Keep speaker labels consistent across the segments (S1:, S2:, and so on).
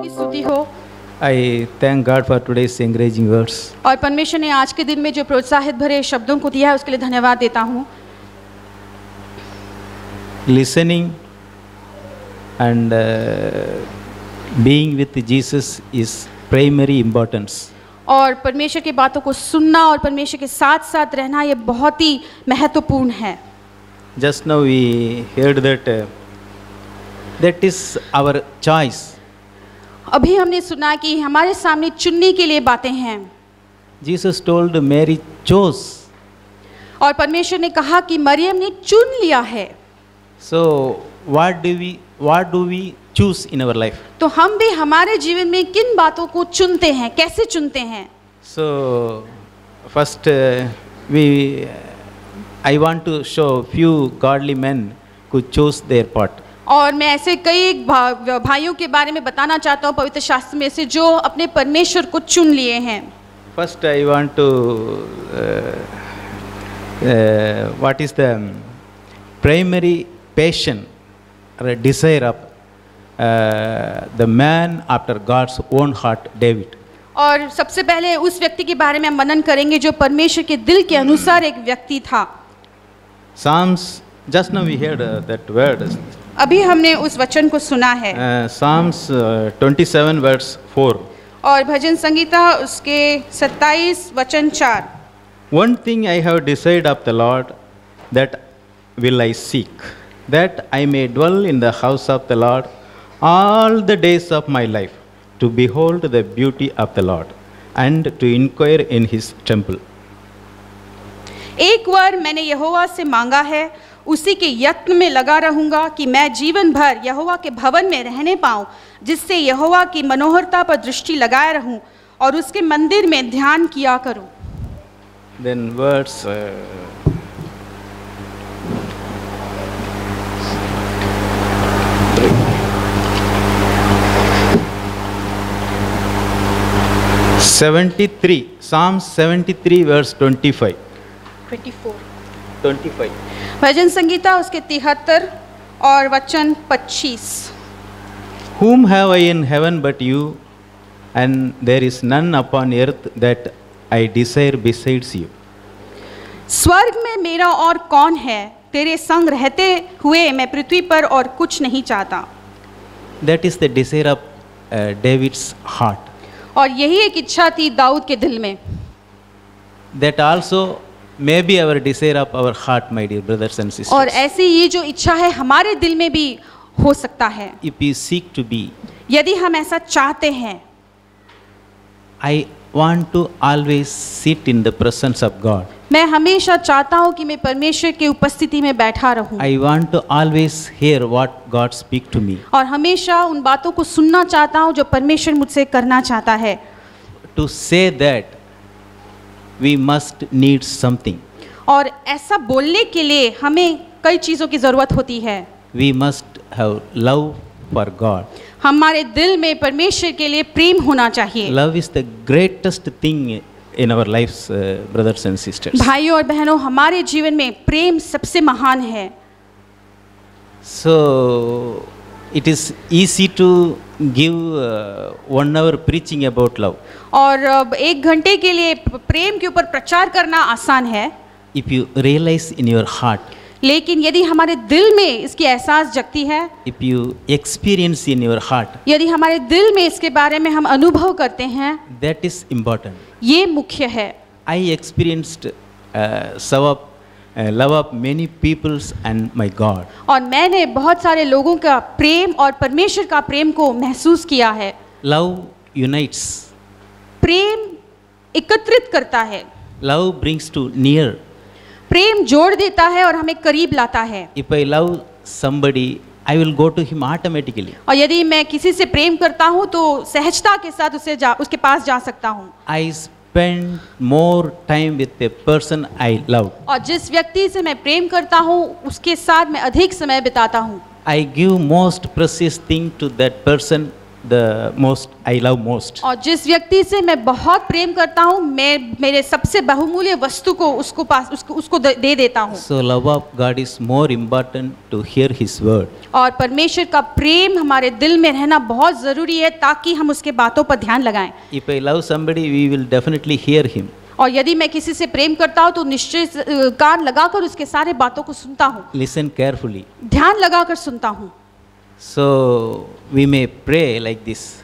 S1: की स्तुति हो।
S2: I thank God for today's encouraging words.
S1: और परमेश्वर ने आज के दिन में जो प्रोत्साहित भरे शब्दों को दिया है उसके लिए धन्यवाद देता हूँ।
S2: Listening and being with Jesus is primary importance.
S1: और परमेश्वर की बातों को सुनना और परमेश्वर के साथ साथ रहना ये बहुत ही महत्वपूर्ण है।
S2: Just now we heard that is our choice.
S1: अभी हमने सुना कि हमारे सामने चुनने के लिए बातें हैं।
S2: Jesus told Mary chose.
S1: और परमेश्वर ने कहा कि मरियम ने चुन लिया है।
S2: So what do we choose in our life?
S1: तो हम भी हमारे जीवन में किन बातों को चुनते हैं, कैसे चुनते हैं?
S2: So first I want to show few godly men who chose their part.
S1: और मैं ऐसे कई भाइयों के बारे में बताना चाहता हूँ पवित्र शास्त्र में से जो अपने परमेश्वर को चुन लिए हैं।
S2: First I want to what is the primary passion or a desire of the man after God's own heart, David.
S1: और सबसे पहले उस व्यक्ति के बारे में हम मनन करेंगे जो परमेश्वर के दिल के अनुसार एक व्यक्ति था।
S2: Psalms, just now we heard that word.
S1: अभी हमने उस वचन को सुना है।
S2: Psalms 27 verse 4.
S1: और भजन संगीता उसके 27 वचन 4।
S2: One thing I have decided of the Lord, that will I seek, that I may dwell in the house of the Lord all the days of my life, to behold the beauty of the Lord and to inquire in his temple.
S1: एक वर मैंने यहोवा से मांगा है, उसी के यत्न में लगा रहूंगा कि मैं जीवन भर यहोवा के भवन में रहने पाऊं, जिससे यहोवा की मनोहरता पर दृष्टि लगाए रहूं और उसके मंदिर में ध्यान किया करूं।
S2: Then verse 73, Psalm 73 verse 25. 25.
S1: भजन संगीता उसके 73 और वचन 25।
S2: Whom have I in heaven but you, and there is none upon earth that I desire besides you.
S1: स्वर्ग में मेरा और कौन है, तेरे संग रहते हुए मैं पृथ्वी पर और कुछ नहीं चाहता।
S2: That is the desire of David's heart.
S1: और यही एक इच्छा थी दाऊद के दिल में।
S2: That also may be our desire of our heart, my dear brothers and sisters.
S1: और ऐसे ये जो इच्छा है हमारे दिल में भी हो सकता है।
S2: If we seek to be,
S1: यदि हम ऐसा चाहते हैं।
S2: I want to always sit in the presence of God.
S1: मैं हमेशा चाहता हूँ कि मैं परमेश्वर की उपस्थिति में बैठा रहूं।
S2: I want to always hear what God speak to me.
S1: और हमेशा उन बातों को सुनना चाहता हूँ जो परमेश्वर मुझसे करना चाहता है।
S2: To say that we must need something.
S1: और ऐसा बोलने के लिए हमें कई चीज़ों की ज़रूरत होती है।
S2: We must have love for God.
S1: हमारे दिल में परमेश्वर के लिए प्रेम होना चाहिए।
S2: Love is the greatest thing in our lives, brothers and sisters.
S1: भाइयों और बहनों, हमारे जीवन में प्रेम सबसे महान है।
S2: So it is easy to give 1 hour preaching about love.
S1: और 1 घंटे के लिए प्रेम के ऊपर प्रचार करना आसान है।
S2: If you realize in your heart,
S1: लेकिन यदि हमारे दिल में इसकी एहसास जगती है,
S2: if you experience in your heart,
S1: यदि हमारे दिल में इसके बारे में हम अनुभव करते हैं,
S2: that is important.
S1: ये मुख्य है।
S2: I experienced love of many peoples and my God.
S1: और मैंने बहुत सारे लोगों का प्रेम और परमेश्वर का प्रेम को महसूस किया है।
S2: Love unites.
S1: प्रेम एकत्रित करता है।
S2: Love brings to near.
S1: प्रेम जोड़ देता है और हमें करीब लाता है।
S2: If I love somebody, I will go to him automatically.
S1: और यदि मैं किसी से प्रेम करता हूँ तो सहजता के साथ उसके पास जा सकता हूँ।
S2: I spend more time with the person I love.
S1: और जिस व्यक्ति से मैं प्रेम करता हूँ उसके साथ मैं अधिक समय बिताता हूँ।
S2: I give most precious thing to that person the most, I love most.
S1: और जिस व्यक्ति से मैं बहुत प्रेम करता हूँ, मैं मेरे सबसे बहुमूल्य वस्तु को उसको दे देता हूँ।
S2: So love of God is more important to hear His word.
S1: और परमेश्वर का प्रेम हमारे दिल में रहना बहुत ज़रूरी है ताकि हम उसके बातों पर ध्यान लगाएं।
S2: If I love somebody, we will definitely hear him.
S1: और यदि मैं किसी से प्रेम करता हूँ तो निश्चय कान लगाकर उसके सारे बातों को सुनता हूँ,
S2: Listen carefully.
S1: ध्यान लगाकर सुनता हूँ।
S2: So we may pray like this.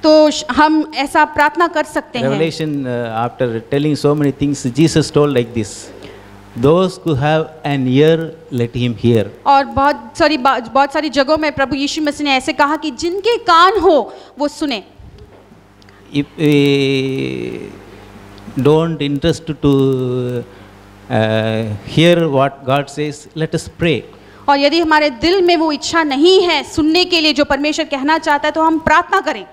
S1: तो हम ऐसा प्रार्थना कर सकते हैं।
S2: Revelation, after telling so many things, Jesus told like this: those who have an ear, let him hear.
S1: और बहुत सारी जगहों में प्रभु यीशु मसीह ने ऐसे कहा कि जिनके कान हो वो सुने।
S2: If we don't interest to hear what God says, let us pray.
S1: और यदि हमारे दिल में वो इच्छा नहीं है सुनने के लिए जो परमेश्वर कहना चाहता है तो हम प्रार्थना करें।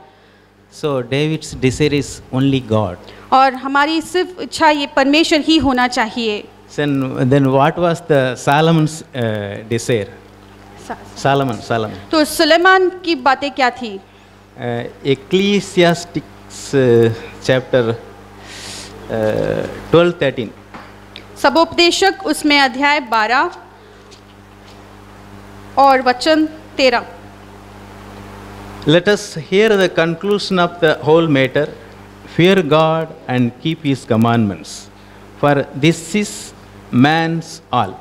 S2: So David's desire is only God.
S1: और हमारी सिर्फ इच्छा ये परमेश्वर ही होना चाहिए।
S2: Then what was the Solomon's desire? Solomon.
S1: तो सुलेमान की बातें क्या थी?
S2: Ecclesiastes chapter 12-13.
S1: सबोपदेशक उसमें अध्याय 12 और वचन 13।
S2: Let us hear the conclusion of the whole matter. Fear God and keep His commandments, for this is man's all.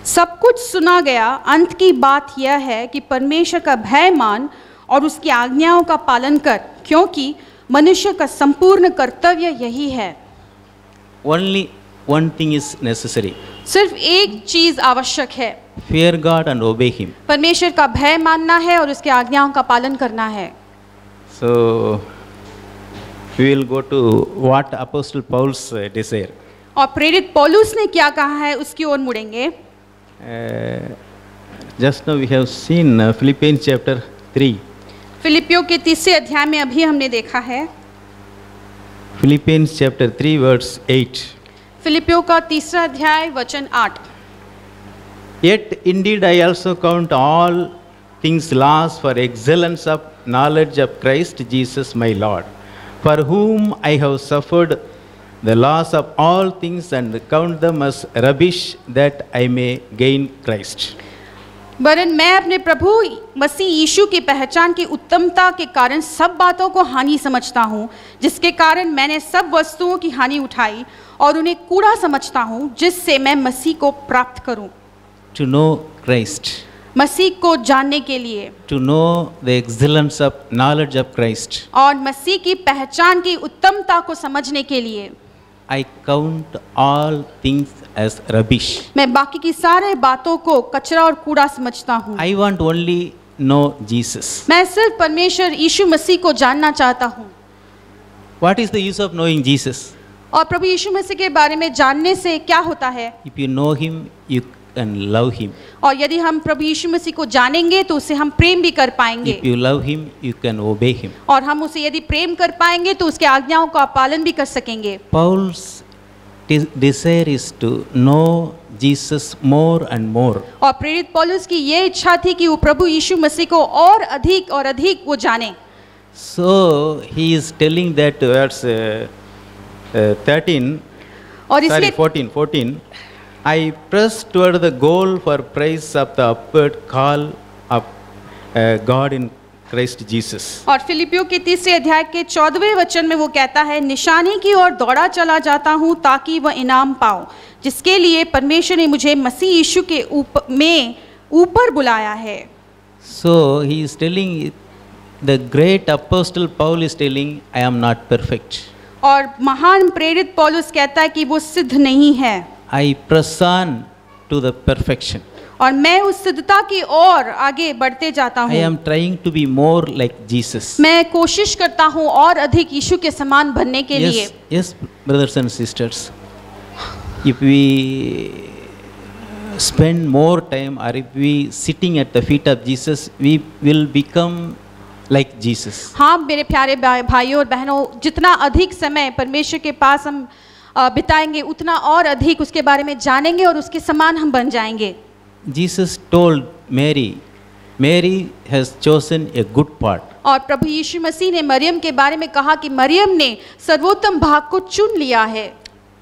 S1: सब कुछ सुना गया, अंत की बात यह है कि परमेश्वर का भय मान और उसकी आज्ञाओं का पालन कर, क्योंकि मनुष्य का संपूर्ण कर्तव्य यही है।
S2: Only one thing is necessary.
S1: सिर्फ एक चीज आवश्यक है।
S2: Fear God and obey Him.
S1: परमेश्वर का भय मानना है और उसके आज्ञाओं का पालन करना है।
S2: So we will go to what Apostle Paul's desire.
S1: और प्रेरित पौलुस ने क्या कहा है उसकी ओर मुड़ेंगे।
S2: Just now we have seen Philippians chapter 3.
S1: फिलिपियों के 3 अध्याय में अभी हमने देखा है।
S2: Philippians chapter 3 verse 8.
S1: फिलिपियों का 3 अध्याय वचन 8।
S2: Yet indeed I also count all things lost for excellence of knowledge of Christ Jesus my Lord, for whom I have suffered the loss of all things and count them as rubbish, that I may gain Christ.
S1: वरन मैं अपने प्रभु मसीह यीशु की पहचान की उत्तमता के कारण सब बातों को हानि समझता हूँ, जिसके कारण मैंने सब वस्तुओं की हानि उठाई और उन्हें कूड़ा समझता हूँ, जिससे मैं मसीह को प्राप्त करूँ।
S2: To know Christ.
S1: मसीह को जानने के लिए।
S2: To know the excellence of knowledge of Christ.
S1: और मसीह की पहचान की उत्तमता को समझने के लिए।
S2: I count all things as rubbish.
S1: मैं बाकी की सारे बातों को कचरा और कूड़ा समझता हूँ।
S2: I want only know Jesus.
S1: मैं सिर्फ परमेश्वर यीशु मसीह को जानना चाहता हूँ।
S2: What is the use of knowing Jesus?
S1: और प्रभु यीशु मसीह के बारे में जानने से क्या होता है?
S2: If you know Him, you can love Him.
S1: और यदि हम प्रभु यीशु मसीह को जानेंगे तो उसे हम प्रेम भी कर पाएंगे।
S2: If you love Him, you can obey Him.
S1: और हम उसे यदि प्रेम कर पाएंगे तो उसके आज्ञाओं का पालन भी कर सकेंगे।
S2: Paul's desire is to know Jesus more and more.
S1: और प्रेरित पौलुस की ये इच्छा थी कि वो प्रभु यीशु मसीह को और अधिक वो जाने।
S2: So he is telling that verse 13.
S1: और इसलिए
S2: 14. I press toward the goal for praise of the upward call of God in Christ Jesus.
S1: और फिलिपियों के 3 अध्याय के 14वें वचन में वो कहता है, निशानी की ओर दौड़ा चला जाता हूँ ताकि वह इनाम पाऊँ, जिसके लिए परमेश्वर ने मुझे मसीह यीशु के ऊपर बुलाया है।
S2: So he is telling, the great apostle Paul is telling, I am not perfect.
S1: और महान प्रेरित पौलुस कहता है कि वो सिद्ध नहीं है।
S2: I press on to the perfection.
S1: और मैं उस सिद्धता की ओर आगे बढ़ते जाता हूँ।
S2: I am trying to be more like Jesus.
S1: मैं कोशिश करता हूँ और अधिक यीशु के समान बनने के लिए।
S2: Yes, brothers and sisters. If we spend more time, or if we sitting at the feet of Jesus, we will become like Jesus.
S1: हाँ मेरे प्यारे भाइयों और बहनों, जितना अधिक समय परमेश्वर के पास हम बिताएंगे उतना और अधिक उसके बारे में जानेंगे और उसके समान हम बन जाएंगे।
S2: Jesus told Mary, Mary has chosen a good part.
S1: और प्रभु यीशु मसीह ने मरियम के बारे में कहा कि मरियम ने सर्वोत्तम भाग को चुन लिया है।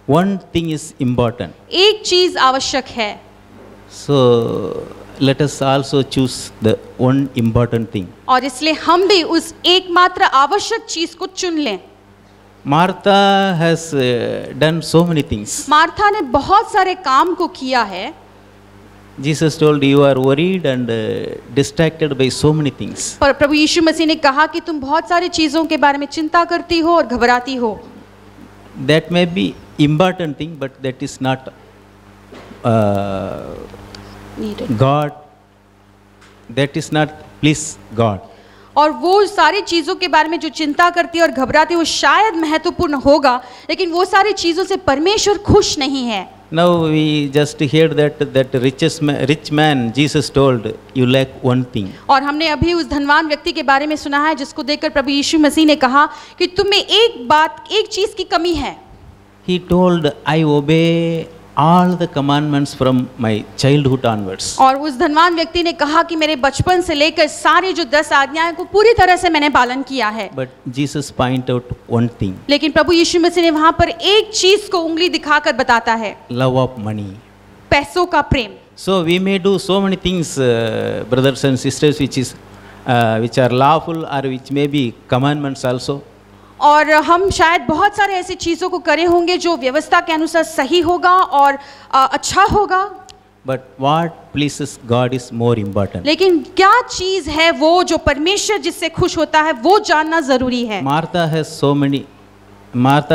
S2: One thing is important.
S1: एक चीज आवश्यक है।
S2: So let us also choose the one important thing.
S1: और इसलिए हम भी उस एकमात्र आवश्यक चीज को चुन लें।
S2: Martha has done so many things.
S1: Martha ने बहुत सारे काम को किया है।
S2: Jesus told, you are worried and distracted by so many things.
S1: पर प्रभु यीशु मसीह ने कहा कि तुम बहुत सारी चीजों के बारे में चिंता करती हो और घबराती हो।
S2: That may be important thing, but that is not God. That is not please God.
S1: और वो सारी चीजों के बारे में जो चिंता करती है और घबराती है वो शायद महत्वपूर्ण होगा, लेकिन वो सारी चीजों से परमेश्वर खुश नहीं है।
S2: Now we just heard that rich man Jesus told, you lack one thing.
S1: और हमने अभी उस धनवान व्यक्ति के बारे में सुना है जिसको देखकर प्रभु यीशु मसीह ने कहा कि तुम्हें एक चीज की कमी है।
S2: He told, I obey all the commandments from my childhood onwards.
S1: और उस धनवान व्यक्ति ने कहा कि मेरे बचपन से लेकर सारी जो 10 आज्ञाएं को पूरी तरह से मैंने पालन किया है।
S2: But Jesus point out one thing.
S1: लेकिन प्रभु यीशु मसीह ने वहां पर एक चीज को उंगली दिखाकर बताता है,
S2: Love of money.
S1: पैसों का प्रेम।
S2: So we may do so many things, brothers and sisters, which are lawful or which may be commandments also.
S1: और हम शायद बहुत सारे ऐसी चीज़ों को करे होंगे जो व्यवस्था के अनुसार सही होगा और अच्छा होगा।
S2: But what pleases God is more important.
S1: लेकिन क्या चीज़ है वो जो परमेश्वर जिससे खुश होता है वो जानना जरूरी है।
S2: Martha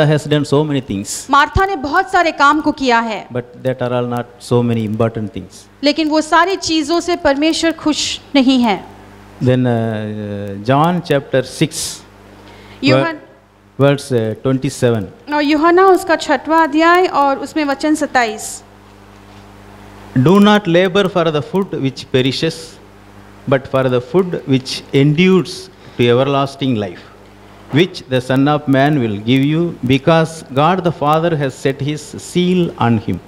S2: has done so many things.
S1: Martha ने बहुत सारे काम को किया है।
S2: But that are all not so many important things.
S1: लेकिन वो सारी चीज़ों से परमेश्वर खुश नहीं है।
S2: Then John chapter 6. Verse 27.
S1: और यूहन्ना उसका 6वां अध्याय और उसमें वचन 27।
S2: Do not labor for the food which perishes, but for the food which endures to everlasting life, which the Son of Man will give you, because God the Father has set his seal on him.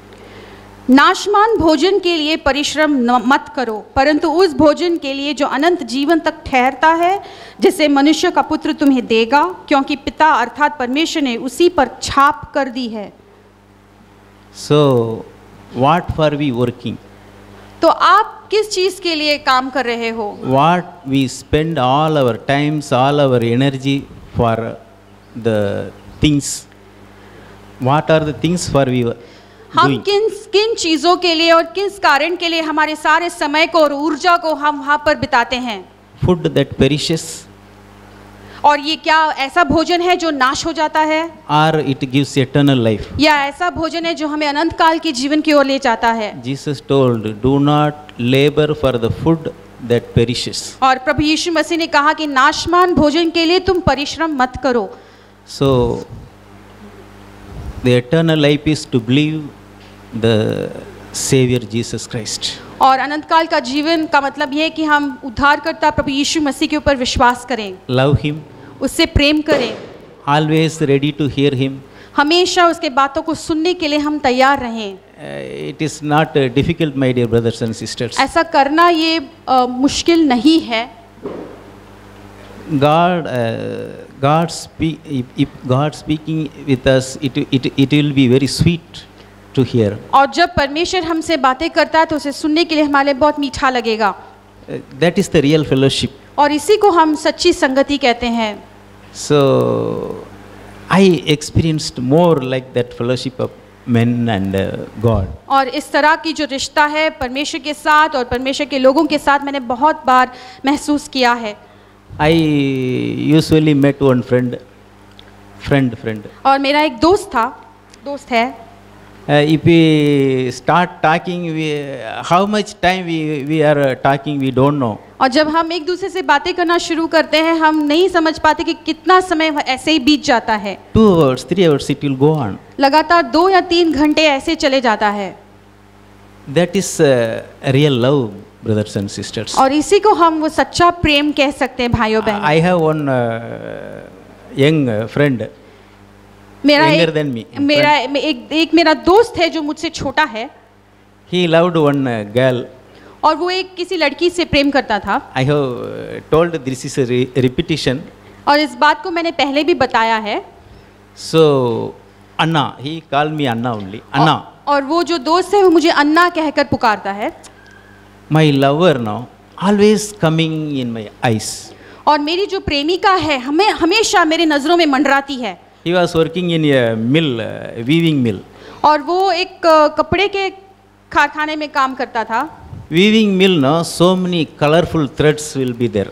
S1: नाशमान भोजन के लिए परिश्रम मत करो, परंतु उस भोजन के लिए जो अनंत जीवन तक ठहरता है, जिसे मनुष्य का पुत्र तुम्हें देगा, क्योंकि पिता अर्थात परमेश्वर ने उसी पर छाप कर दी है।
S2: So what for we working?
S1: तो आप किस चीज के लिए काम कर रहे हो?
S2: What we spend all our times, all our energy for the things. What are the things for we
S1: हम किन चीजों के लिए और किस कारण के लिए हमारे सारे समय को और ऊर्जा को हम वहां पर बिताते हैं?
S2: Food that perishes.
S1: और ये क्या ऐसा भोजन है जो नाश हो जाता है?
S2: Or it gives eternal life.
S1: या ऐसा भोजन है जो हमें अनंत काल के जीवन की ओर ले जाता है?
S2: Jesus told, do not labor for the food that perishes.
S1: और प्रभु यीशु मसीह ने कहा कि नाशमान भोजन के लिए तुम परिश्रम मत करो।
S2: So the eternal life is to believe the Savior Jesus Christ.
S1: और अनंत काल का जीवन का मतलब यह है कि हम उद्धारकर्ता प्रभु यीशु मसीह के ऊपर विश्वास करें,
S2: Love him.
S1: उससे प्रेम करें,
S2: Always ready to hear him.
S1: हमेशा उसके बातों को सुनने के लिए हम तैयार रहें।
S2: It is not difficult, my dear brothers and sisters.
S1: ऐसा करना ये मुश्किल नहीं है।
S2: If God speaking with us, it will be very sweet to hear.
S1: और जब परमेश्वर हमसे बातें करता है तो उसे सुनने के लिए हमारे लिए बहुत मीठा लगेगा।
S2: That is the real fellowship.
S1: और इसी को हम सच्ची संगति कहते हैं।
S2: So I experienced more like that fellowship of men and God.
S1: और इस तरह की जो रिश्ता है परमेश्वर के साथ और परमेश्वर के लोगों के साथ मैंने बहुत बार महसूस किया है।
S2: I usually met one friend.
S1: और मेरा एक दोस्त है।
S2: If we start talking, how much time we are talking, we don't know.
S1: और जब हम एक दूसरे से बातें करना शुरू करते हैं हम नहीं समझ पाते कि कितना समय ऐसे ही बीत जाता है।
S2: 2 hours, 3 hours, it will go on.
S1: लगातार 2 या 3 घंटे ऐसे चले जाता है।
S2: That is real love, brothers and sisters.
S1: और इसी को हम वो सच्चा प्रेम कह सकते हैं भाइयों बहनों।
S2: I have one young friend. Younger than me.
S1: एक मेरा दोस्त है जो मुझसे छोटा है।
S2: He loved one girl.
S1: और वो एक किसी लड़की से प्रेम करता था।
S2: I have told this is a repetition.
S1: और इस बात को मैंने पहले भी बताया है।
S2: So Anna, he called me Anna only. Anna,
S1: और वो जो दोस्त है वो मुझे अन्ना कहकर पुकारता है।
S2: my lover now always coming in my eyes.
S1: और मेरी जो प्रेमिका है हमें हमेशा मेरे नज़रों में मंडराती है।
S2: He was working in a mill, weaving mill.
S1: और वो एक कपड़े के कारखाने में काम करता था।
S2: Weaving mill, no, so many colorful threads will be there.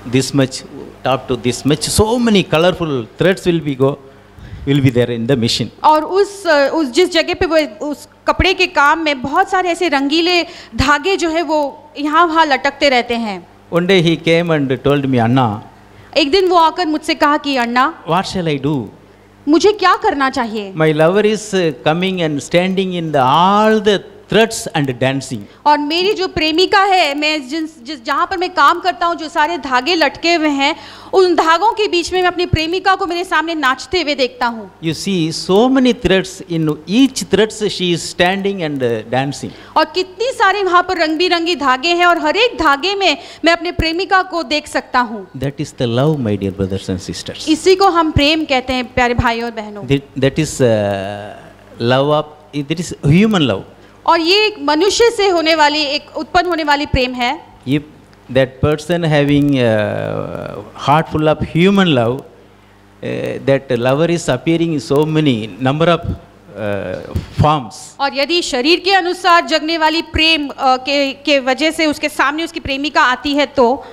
S2: This much, top to this much, so many colorful threads will be there in the machine.
S1: और उस जिस जगह पे वो उस कपड़े के काम में बहुत सारे ऐसे रंगीले धागे जो है वो यहाँ वहाँ लटकते रहते हैं।
S2: One day he came and told me, Anna,
S1: एक दिन वो आकर मुझसे कहा कि अन्ना,
S2: what shall I do?
S1: मुझे क्या करना चाहिए?
S2: My lover is coming and standing in all the threads and dancing.
S1: और मेरी जो प्रेमिका है, मैं जिस जहाँ पर मैं काम करता हूँ, जो सारे धागे लटके हुए हैं, उन धागों के बीच में मैं अपनी प्रेमिका को मेरे सामने नाचते हुए देखता हूँ।
S2: You see, so many threads, in each threads she is standing and dancing.
S1: और कितनी सारी वहाँ पर रंग बिरंगी धागे हैं और हर एक धागे में मैं अपने प्रेमिका को देख सकता हूँ।
S2: That is the love, my dear brothers and sisters.
S1: इसी को हम प्रेम कहते हैं प्यारे भाई और बहनों।
S2: That is love of, that is human love.
S1: और ये एक मनुष्य से होने वाली, एक उत्पन्न होने वाली प्रेम है।
S2: If that person having heart full of human love, that lover is appearing in so many number of forms.
S1: और यदि शरीर के अनुसार जगने वाली प्रेम के वजह से उसके सामने उसकी प्रेमिका आती है तो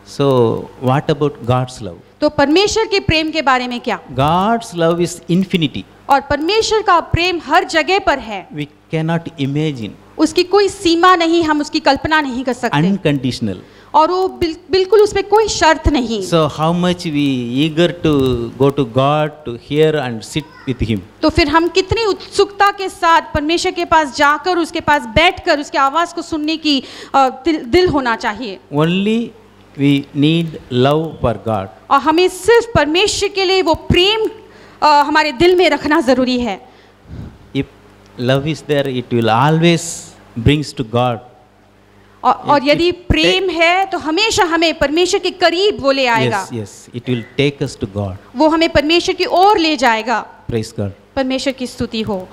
S2: So what about God's love?
S1: तो परमेश्वर के प्रेम के बारे में क्या?
S2: God's love is infinity.
S1: और परमेश्वर का प्रेम हर जगह पर है।
S2: We cannot imagine.
S1: उसकी कोई सीमा नहीं, हम उसकी कल्पना नहीं कर सकते।
S2: Unconditional.
S1: और वो बिल्कुल उसमें कोई शर्त नहीं।
S2: So how much we eager to go to God to hear and sit with Him.
S1: तो फिर हम कितनी उत्सुकता के साथ परमेश्वर के पास जाकर उसके पास बैठकर उसकी आवाज़ को सुनने की दिल होना चाहिए।
S2: Only we need love for God.
S1: और हमें सिर्फ परमेश्वर के लिए वो प्रेम हमारे दिल में रखना ज़रूरी है।
S2: If love is there, it will always brings to God.
S1: और यदि प्रेम है तो हमेशा हमें परमेश्वर के करीब वो ले आएगा।
S2: Yes, yes, it will take us to God.
S1: वो हमें परमेश्वर की ओर ले जाएगा।
S2: Praise God.
S1: परमेश्वर की स्तुति हो।